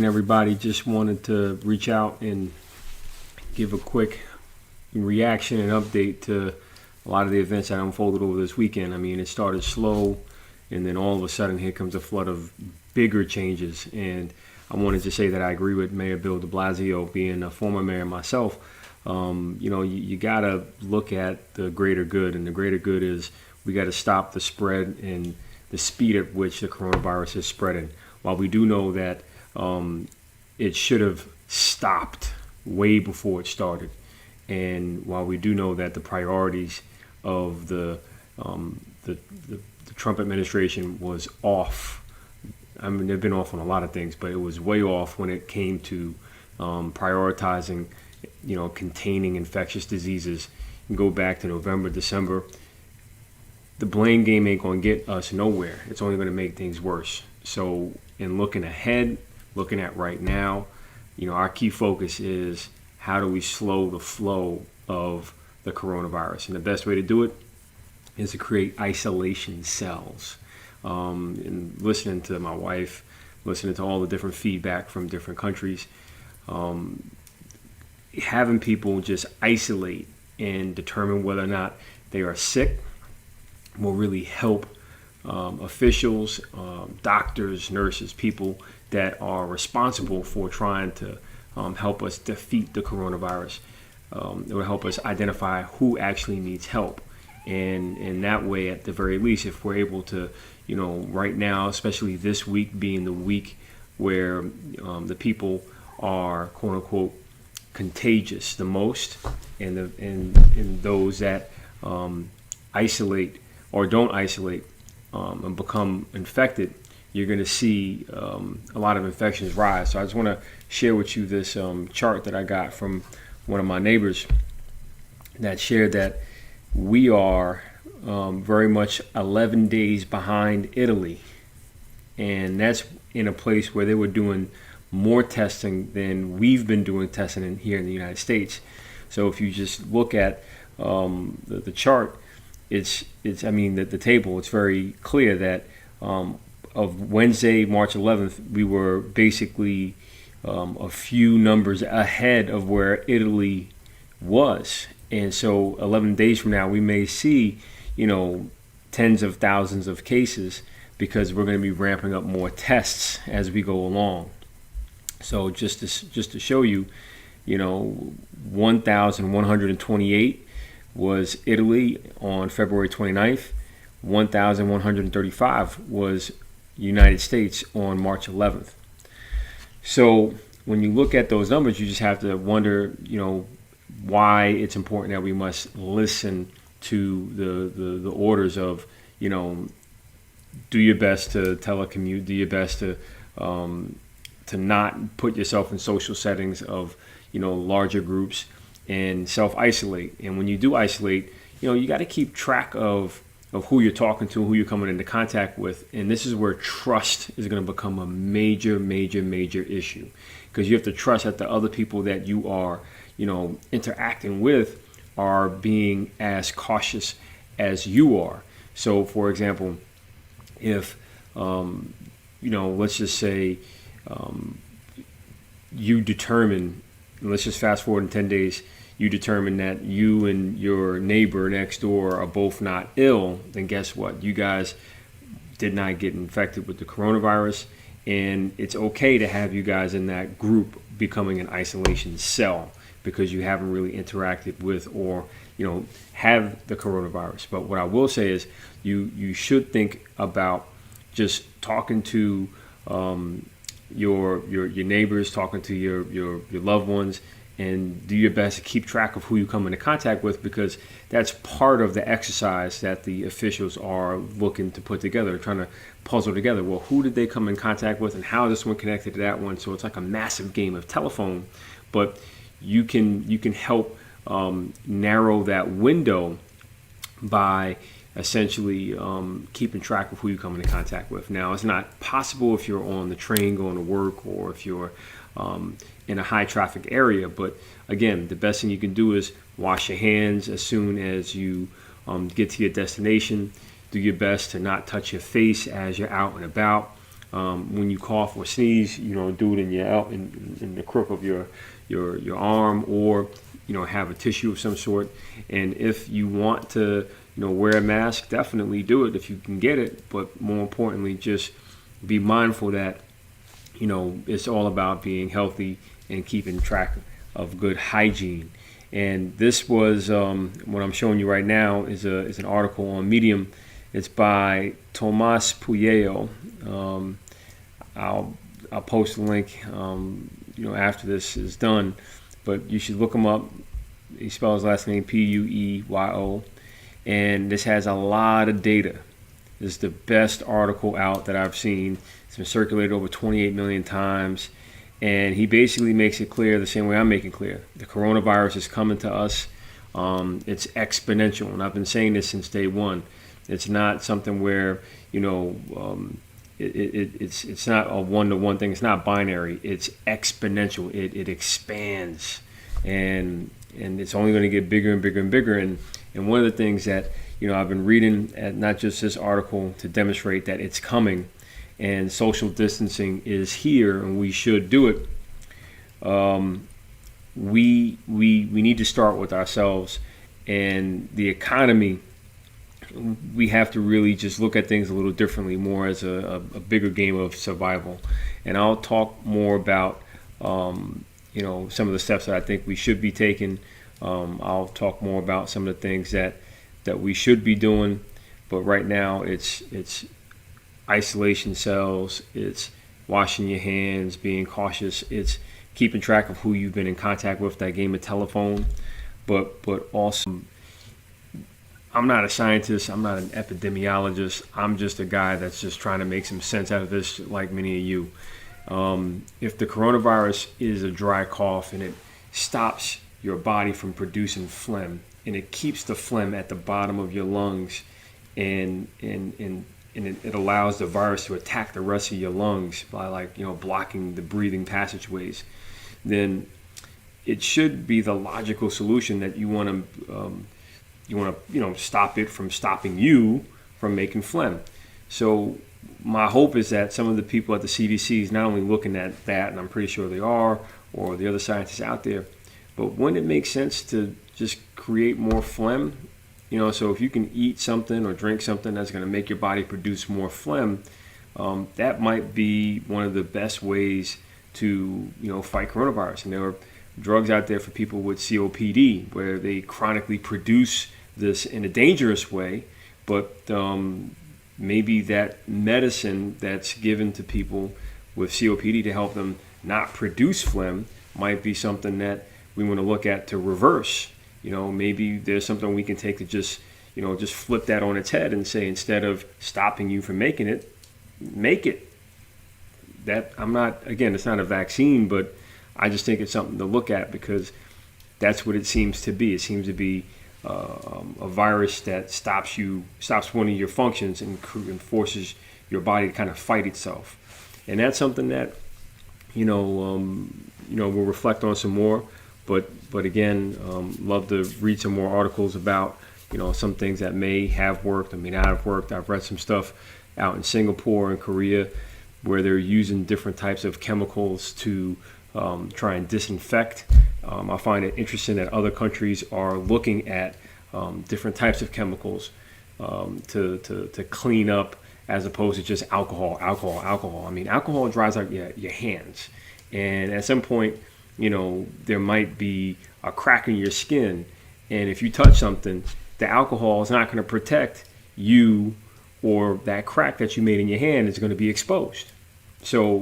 Everybody, just wanted to reach out and give a quick reaction and update to a lot of the events that unfolded over this weekend. I mean, it started slow, and then all of a sudden here comes a flood of bigger changes. And I wanted to say that I agree with Mayor Bill de Blasio, being a former mayor myself. You got to look at the greater good, and the greater good is we got to stop the spread and the speed at which the coronavirus is spreading. While we do know that it should have stopped way before it started, and while we do know that the priorities of the Trump administration was off, I mean, they've been off on a lot of things, but it was way off when it came to prioritizing, containing infectious diseases. You go back to November, December. The blame game ain't going to get us nowhere. It's only going to make things worse. So, in looking ahead, looking at right now, our key focus is how do we slow the flow of the coronavirus? And the best way to do it is to create isolation cells. And listening to my wife, listening to all the different feedback from different countries, having people just isolate and determine whether or not they are sick will really help officials, doctors, nurses, people that are responsible for trying to help us defeat the coronavirus. It will help us identify who actually needs help. And in that way, at the very least, if we're able to, right now, especially this week being the week where the people are, quote unquote, contagious the most, and those that isolate or don't isolate and become infected, you're going to see a lot of infections rise. So I just want to share with you this chart that I got from one of my neighbors that shared that we are very much 11 days behind Italy. And that's in a place where they were doing more testing than we've been doing testing here in the United States. So if you just look at the chart, the table, it's very clear that of Wednesday, March 11th, we were basically a few numbers ahead of where Italy was. And so 11 days from now, we may see, tens of thousands of cases because we're going to be ramping up more tests as we go along. So just to show you, 1,128 was Italy on February 29th. 1,135 was United States on March 11th. So when you look at those numbers, you just have to wonder, why it's important that we must listen to the orders of, do your best to telecommute, do your best to not put yourself in social settings of, larger groups, and self-isolate. And when you do isolate, you got to keep track of who you're talking to, who you're coming into contact with. And this is where trust is going to become a major, major, major issue, because you have to trust that the other people that you are, interacting with are being as cautious as you are. So, for example, if, let's just say you determine, let's just fast forward in 10 days, you determine that you and your neighbor next door are both not ill, then guess what? You guys did not get infected with the coronavirus, and it's okay to have you guys in that group becoming an isolation cell because you haven't really interacted with or, have the coronavirus. But what I will say is you should think about just talking to your neighbors, talking to your loved ones, and do your best to keep track of who you come into contact with, because that's part of the exercise that the officials are looking to put together, trying to puzzle together. Well, who did they come in contact with, and how is this one connected to that one? So it's like a massive game of telephone, but you can help narrow that window by essentially keeping track of who you come into contact with. Now, it's not possible if you're on the train going to work or if you're in a high traffic area, but again, the best thing you can do is wash your hands as soon as you get to your destination. Do your best to not touch your face as you're out and about. When you cough or sneeze, do it in the crook of your arm, or have a tissue of some sort. And if you want to wear a mask, definitely do it if you can get it. But more importantly, just be mindful that it's all about being healthy and keeping track of good hygiene. And this was what I'm showing you right now is an article on Medium. It's by Tomas Puello. I'll post a link after this is done, but you should look him up. He spells his last name Pueyo, and this has a lot of data. This is the best article out that I've seen. It's been circulated over 28 million times, and he basically makes it clear the same way I'm making clear. The coronavirus is coming to us. It's exponential, and I've been saying this since day one. It's not something where it's not a one-to-one thing. It's not binary. It's exponential. It expands, and it's only going to get bigger and bigger and bigger. And one of the things that I've been reading, not just this article, to demonstrate that it's coming, and social distancing is here, and we should do it. We need to start with ourselves and the economy. We have to really just look at things a little differently, more as a bigger game of survival. And I'll talk more about some of the steps that I think we should be taking. I'll talk more about some of the things that we should be doing. But right now, it's isolation cells, it's washing your hands, being cautious, it's keeping track of who you've been in contact with, that game of telephone. But also, I'm not a scientist, I'm not an epidemiologist, I'm just a guy that's just trying to make some sense out of this, like many of you. If the coronavirus is a dry cough and it stops your body from producing phlegm, and it keeps the phlegm at the bottom of your lungs, and it allows the virus to attack the rest of your lungs by blocking the breathing passageways, then it should be the logical solution that you want to stop it from stopping you from making phlegm. So my hope is that some of the people at the CDC is not only looking at that, and I'm pretty sure they are, or the other scientists out there, but wouldn't it make sense to just create more phlegm? So if you can eat something or drink something that's going to make your body produce more phlegm, that might be one of the best ways to fight coronavirus. And there are drugs out there for people with COPD where they chronically produce this in a dangerous way, but maybe that medicine that's given to people with COPD to help them not produce phlegm might be something that we want to look at to reverse. Maybe there's something we can take to just flip that on its head and say, instead of stopping you from making it, make it. That it's not a vaccine, but I just think it's something to look at, because that's what it seems to be. It seems to be a virus that stops one of your functions and forces your body to kind of fight itself. And that's something that we'll reflect on some more. But again, love to read some more articles about some things that may have worked and may not have worked. I've read some stuff out in Singapore and Korea where they're using different types of chemicals to try and disinfect. I find it interesting that other countries are looking at different types of chemicals to clean up, as opposed to just alcohol. I mean, alcohol dries out your hands, and at some point, there might be a crack in your skin, and if you touch something, the alcohol is not going to protect you, or that crack that you made in your hand is going to be exposed. So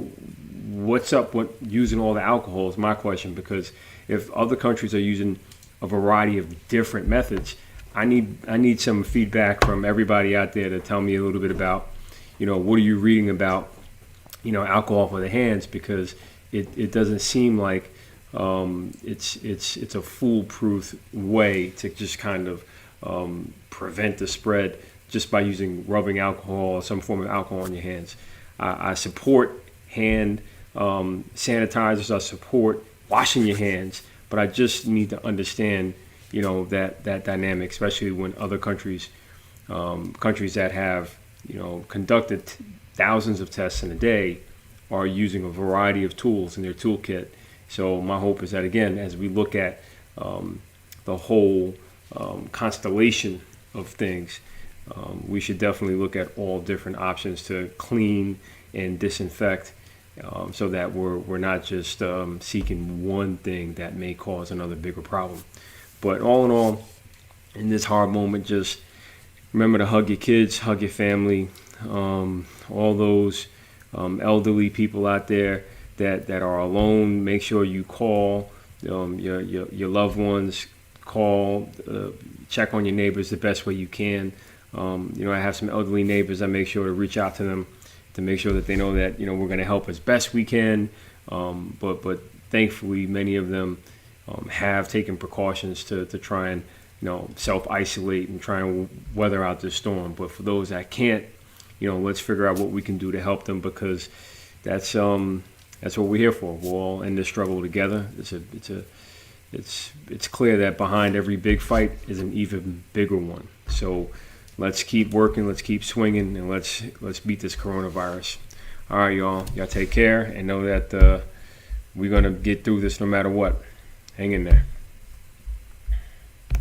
what's up with using all the alcohol is my question, because if other countries are using a variety of different methods, I need some feedback from everybody out there to tell me a little bit about, what are you reading about, alcohol for the hands, because it doesn't seem like it's a foolproof way to just kind of prevent the spread just by rubbing alcohol or some form of alcohol on your hands. I support hand sanitizers. I support washing your hands, but I just need to understand, that dynamic, especially when other countries that have, conducted thousands of tests in a day are using a variety of tools in their toolkit. So my hope is that, again, as we look at the whole constellation of things, we should definitely look at all different options to clean and disinfect, so that we're not just seeking one thing that may cause another bigger problem. But all in all, in this hard moment, just remember to hug your kids, hug your family, all those elderly people out there that are alone. Make sure you call your loved ones, call, check on your neighbors the best way you can. I have some elderly neighbors. I make sure to reach out to them to make sure that they know that we're going to help as best we can. But thankfully, many of them have taken precautions to try and self-isolate and try and weather out this storm. But for those that can't, let's figure out what we can do to help them, because that's what we're here for. We're all in this struggle together. It's clear that behind every big fight is an even bigger one. So let's keep working, let's keep swinging, and let's beat this coronavirus. All right, y'all take care, and know that we're gonna get through this no matter what. Hang in there.